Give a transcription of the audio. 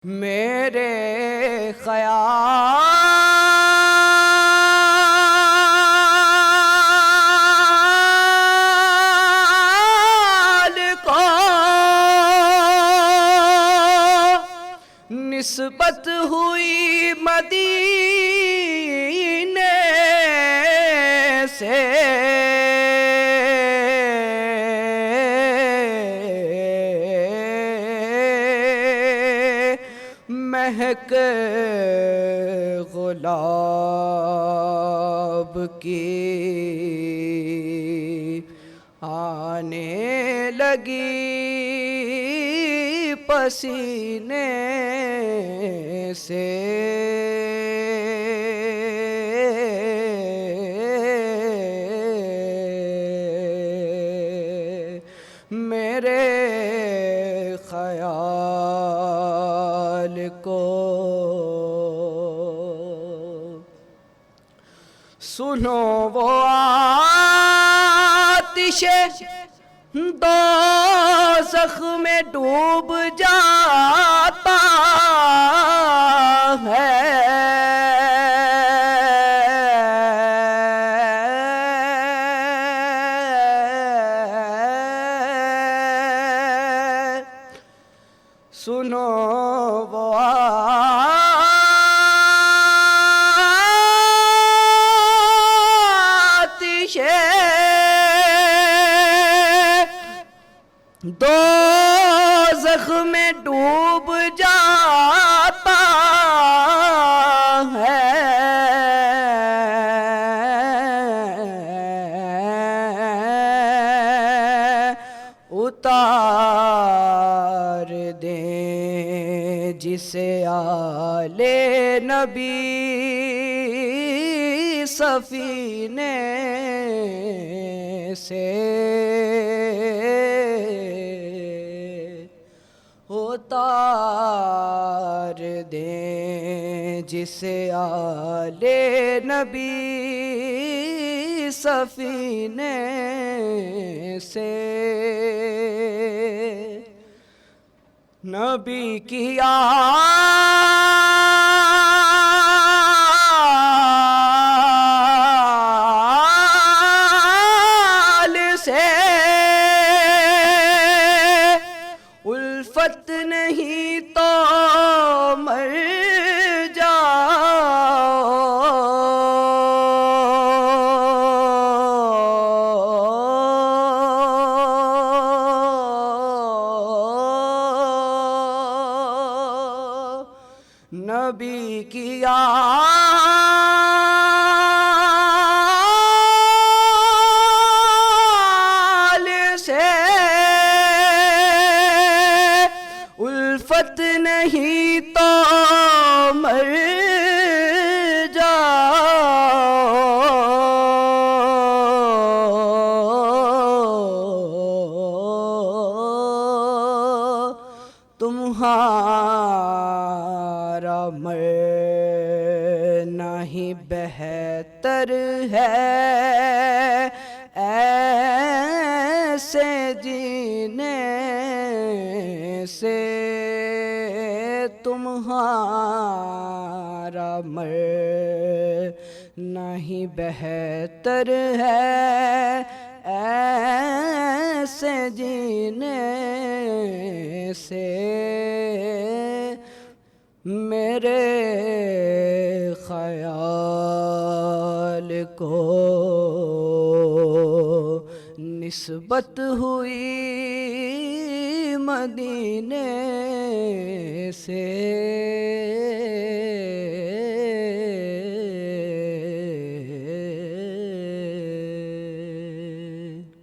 मेरे ख्याल को निस्बत हुई मदीने से। महक गुलाब की आने लगी पसीने से। मेरे ख्याल को सुनो वो आतिशे दोज़ख में डूब जाता है। सुनो वो आतिशे दोज़ख में डूब जाता है। उतार दे जिसे आले नबी सफीने से। उतार दे जिसे आले नबी सफीने से। नबी की आल से उल्फत नहीं तो मर जाओ। नबी की आल से उल्फत नहीं तो मर जाओ। तुम्हारा मरना ही बेहतर है ऐसे जीने से। तुम्हारा मरना ही बेहतर है ऐसे जीने से। मेरे ख्याल को निस्बत हुई मदीने से।